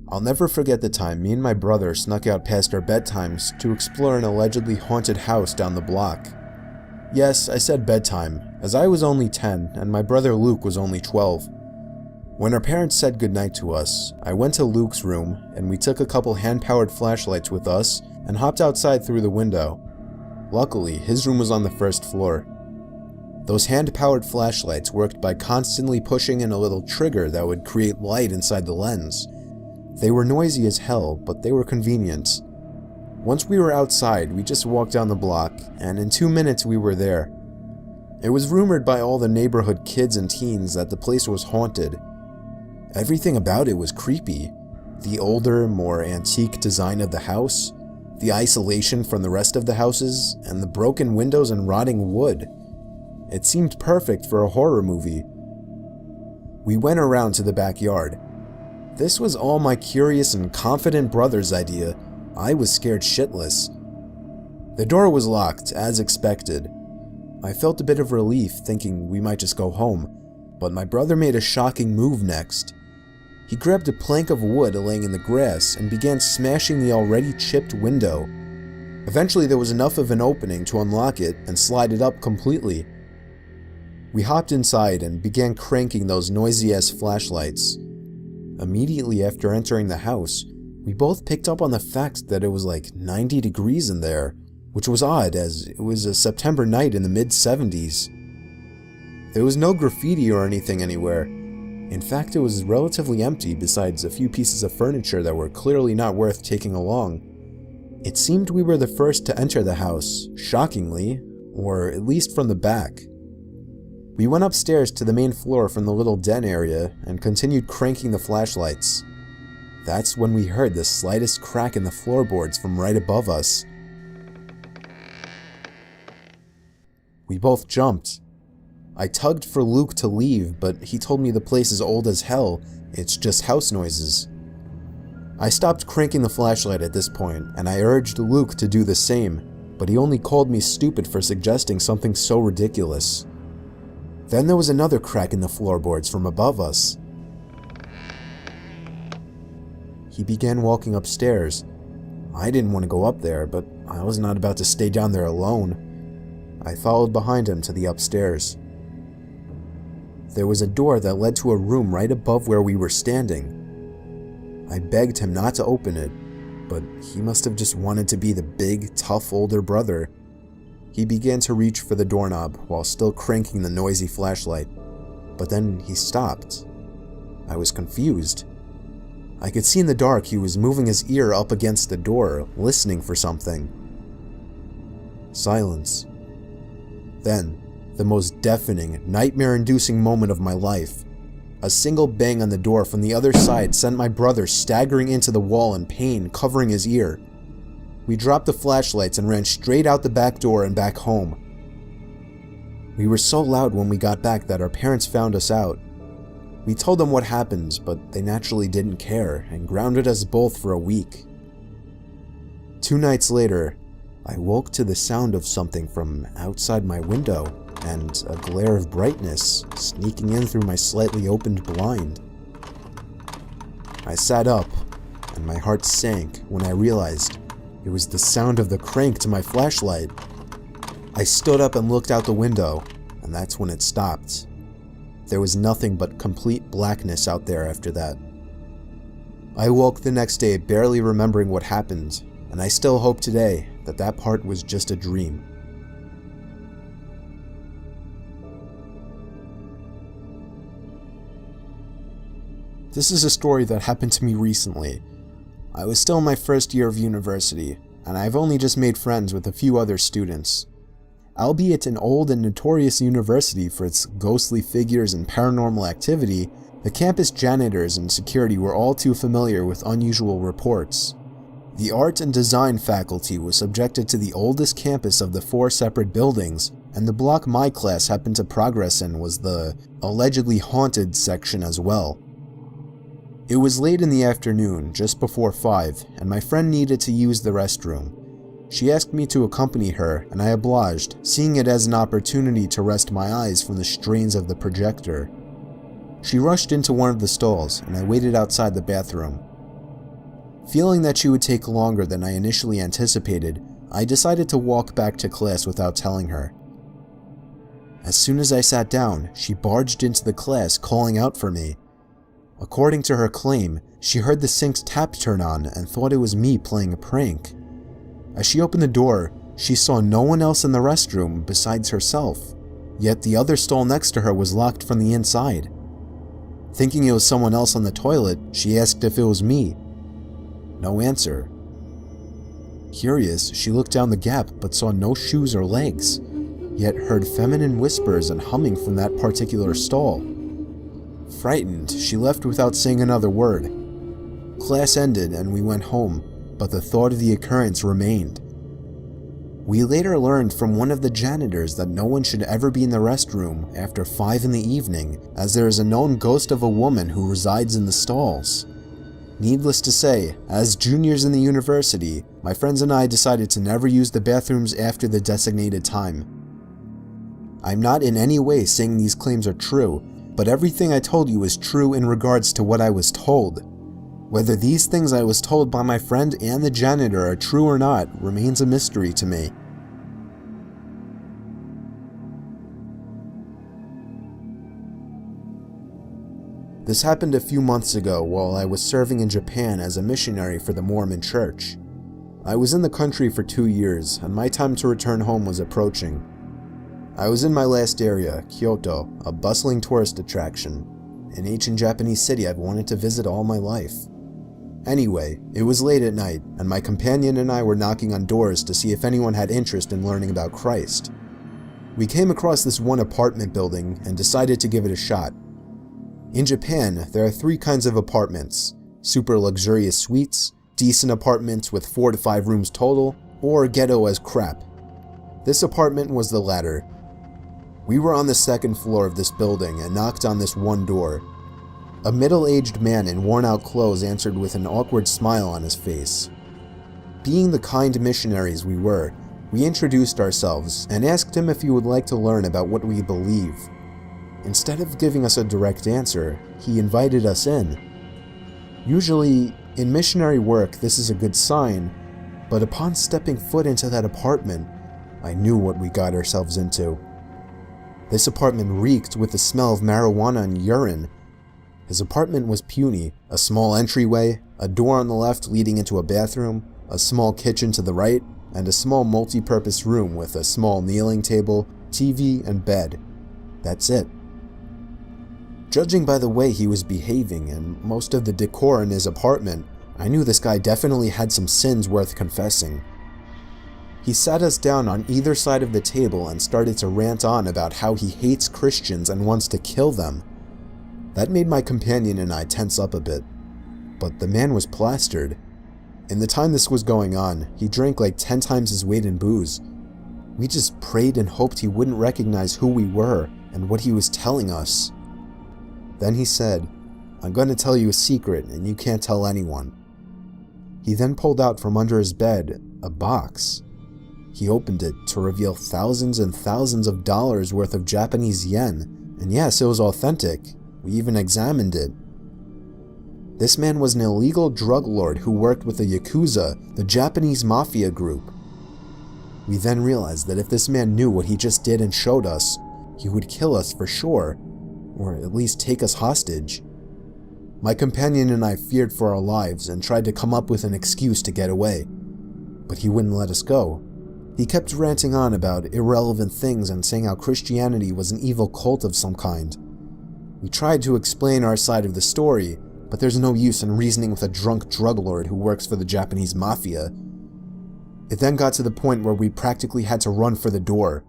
I'll never forget the time me and my brother snuck out past our bedtimes to explore an allegedly haunted house down the block. Yes, I said bedtime, as I was only 10 and my brother Luke was only 12. When our parents said goodnight to us, I went to Luke's room and we took a couple hand-powered flashlights with us and hopped outside through the window. Luckily, his room was on the first floor. Those hand-powered flashlights worked by constantly pushing in a little trigger that would create light inside the lens. They were noisy as hell, but they were convenient. Once we were outside, we just walked down the block, and in 2 minutes we were there. It was rumored by all the neighborhood kids and teens that the place was haunted. Everything about it was creepy. The older, more antique design of the house, the isolation from the rest of the houses, and the broken windows and rotting wood. It seemed perfect for a horror movie. We went around to the backyard. This was all my curious and confident brother's idea. I was scared shitless. The door was locked, as expected. I felt a bit of relief, thinking we might just go home, but my brother made a shocking move next. He grabbed a plank of wood laying in the grass and began smashing the already chipped window. Eventually there was enough of an opening to unlock it and slide it up completely. We hopped inside and began cranking those noisy-ass flashlights. Immediately after entering the house, we both picked up on the fact that it was like 90 degrees in there, which was odd as it was a September night in the mid-70s. There was no graffiti or anything anywhere. In fact, it was relatively empty besides a few pieces of furniture that were clearly not worth taking along. It seemed we were the first to enter the house, shockingly, or at least from the back. We went upstairs to the main floor from the little den area and continued cranking the flashlights. That's when we heard the slightest crack in the floorboards from right above us. We both jumped. I tugged for Luke to leave, but he told me the place is old as hell, it's just house noises. I stopped cranking the flashlight at this point, and I urged Luke to do the same, but he only called me stupid for suggesting something so ridiculous. Then there was another crack in the floorboards from above us. He began walking upstairs. I didn't want to go up there, but I was not about to stay down there alone. I followed behind him to the upstairs. There was a door that led to a room right above where we were standing. I begged him not to open it, but he must have just wanted to be the big, tough older brother. He began to reach for the doorknob while still cranking the noisy flashlight, but then he stopped. I was confused. I could see in the dark he was moving his ear up against the door, listening for something. Silence. Then, the most deafening, nightmare-inducing moment of my life. A single bang on the door from the other side sent my brother staggering into the wall in pain, covering his ear. We dropped the flashlights and ran straight out the back door and back home. We were so loud when we got back that our parents found us out. We told them what happened, but they naturally didn't care and grounded us both for a week. 2 nights later, I woke to the sound of something from outside my window and a glare of brightness sneaking in through my slightly opened blind. I sat up, and my heart sank when I realized it was the sound of the crank to my flashlight. I stood up and looked out the window, and that's when it stopped. There was nothing but complete blackness out there after that. I woke the next day barely remembering what happened, and I still hope today that that part was just a dream. This is a story that happened to me recently. I was still in my first year of university, and I've only just made friends with a few other students. Albeit an old and notorious university for its ghostly figures and paranormal activity, the campus janitors and security were all too familiar with unusual reports. The art and design faculty was subjected to the oldest campus of the 4 separate buildings, and the block my class happened to progress in was the allegedly haunted section as well. It was late in the afternoon, just before 5, and my friend needed to use the restroom. She asked me to accompany her, and I obliged, seeing it as an opportunity to rest my eyes from the strains of the projector. She rushed into one of the stalls, and I waited outside the bathroom. Feeling that she would take longer than I initially anticipated, I decided to walk back to class without telling her. As soon as I sat down, she barged into the class calling out for me. According to her claim, she heard the sink's tap turn on and thought it was me playing a prank. As she opened the door, she saw no one else in the restroom besides herself, yet the other stall next to her was locked from the inside. Thinking it was someone else on the toilet, she asked if it was me. No answer. Curious, she looked down the gap but saw no shoes or legs, yet heard feminine whispers and humming from that particular stall. Frightened, she left without saying another word. Class ended and we went home, but the thought of the occurrence remained. We later learned from one of the janitors that no one should ever be in the restroom after 5 in the evening, as there is a known ghost of a woman who resides in the stalls. Needless to say, as juniors in the university, my friends and I decided to never use the bathrooms after the designated time. I'm not in any way saying these claims are true, but everything I told you is true in regards to what I was told. Whether these things I was told by my friend and the janitor are true or not remains a mystery to me. This happened a few months ago while I was serving in Japan as a missionary for the Mormon Church. I was in the country for 2 years, and my time to return home was approaching. I was in my last area, Kyoto, a bustling tourist attraction, an ancient Japanese city I've wanted to visit all my life. Anyway, it was late at night, and my companion and I were knocking on doors to see if anyone had interest in learning about Christ. We came across this one apartment building and decided to give it a shot. In Japan, there are 3 kinds of apartments: super luxurious suites, decent apartments with 4 to 5 rooms total, or ghetto as crap. This apartment was the latter. We were on the 2nd floor of this building and knocked on this one door. A middle-aged man in worn-out clothes answered with an awkward smile on his face. Being the kind missionaries we were, we introduced ourselves and asked him if he would like to learn about what we believe. Instead of giving us a direct answer, he invited us in. Usually, in missionary work, this is a good sign, but upon stepping foot into that apartment, I knew what we got ourselves into. This apartment reeked with the smell of marijuana and urine. His apartment was puny: a small entryway, a door on the left leading into a bathroom, a small kitchen to the right, and a small multi-purpose room with a small kneeling table, TV, and bed. That's it. Judging by the way he was behaving and most of the decor in his apartment, I knew this guy definitely had some sins worth confessing. He sat us down on either side of the table and started to rant on about how he hates Christians and wants to kill them. That made my companion and I tense up a bit. But the man was plastered. In the time this was going on, he drank like 10 times his weight in booze. We just prayed and hoped he wouldn't recognize who we were and what he was telling us. Then he said, "I'm going to tell you a secret and you can't tell anyone." He then pulled out from under his bed a box. He opened it to reveal thousands and thousands of dollars worth of Japanese yen, and yes, it was authentic. We even examined it. This man was an illegal drug lord who worked with the Yakuza, the Japanese mafia group. We then realized that if this man knew what he just did and showed us, he would kill us for sure, or at least take us hostage. My companion and I feared for our lives and tried to come up with an excuse to get away, but he wouldn't let us go. He kept ranting on about irrelevant things and saying how Christianity was an evil cult of some kind. We tried to explain our side of the story, but there's no use in reasoning with a drunk drug lord who works for the Japanese mafia. It then got to the point where we practically had to run for the door.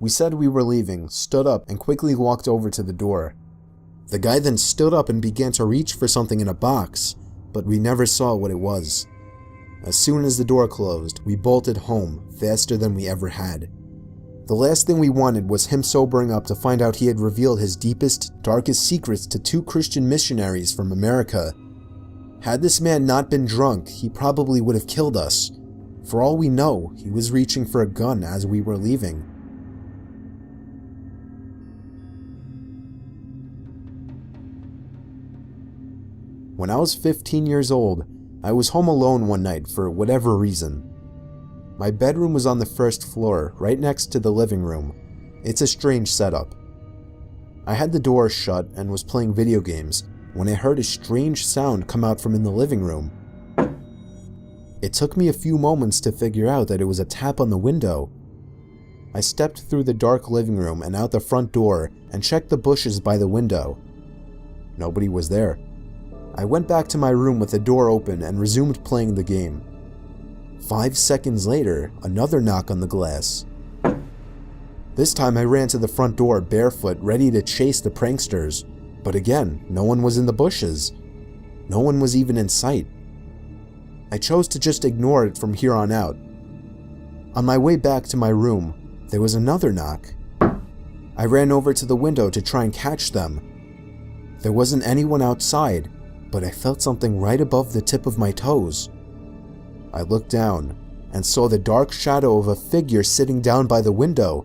We said we were leaving, stood up, and quickly walked over to the door. The guy then stood up and began to reach for something in a box, but we never saw what it was. As soon as the door closed, we bolted home, faster than we ever had. The last thing we wanted was him sobering up to find out he had revealed his deepest, darkest secrets to 2 Christian missionaries from America. Had this man not been drunk, he probably would have killed us. For all we know, he was reaching for a gun as we were leaving. When I was 15 years old, I was home alone one night for whatever reason. My bedroom was on the first floor, right next to the living room. It's a strange setup. I had the door shut and was playing video games when I heard a strange sound come out from in the living room. It took me a few moments to figure out that it was a tap on the window. I stepped through the dark living room and out the front door and checked the bushes by the window. Nobody was there. I went back to my room with the door open and resumed playing the game. 5 seconds later, another knock on the glass. This time I ran to the front door barefoot, ready to chase the pranksters, but again, no one was in the bushes. No one was even in sight. I chose to just ignore it from here on out. On my way back to my room, there was another knock. I ran over to the window to try and catch them. There wasn't anyone outside, but I felt something right above the tip of my toes. I looked down and saw the dark shadow of a figure sitting down by the window.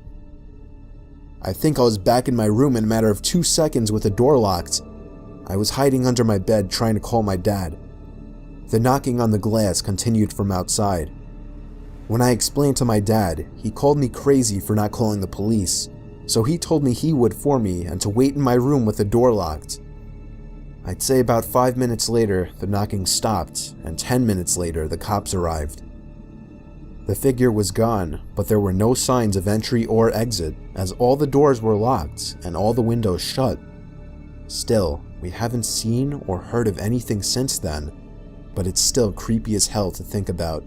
I think I was back in my room in a matter of 2 seconds with the door locked. I was hiding under my bed trying to call my dad. The knocking on the glass continued from outside. When I explained to my dad, he called me crazy for not calling the police, so he told me he would for me and to wait in my room with the door locked. I'd say about 5 minutes later, the knocking stopped, and 10 minutes later, the cops arrived. The figure was gone, but there were no signs of entry or exit, as all the doors were locked and all the windows shut. Still, we haven't seen or heard of anything since then, but it's still creepy as hell to think about.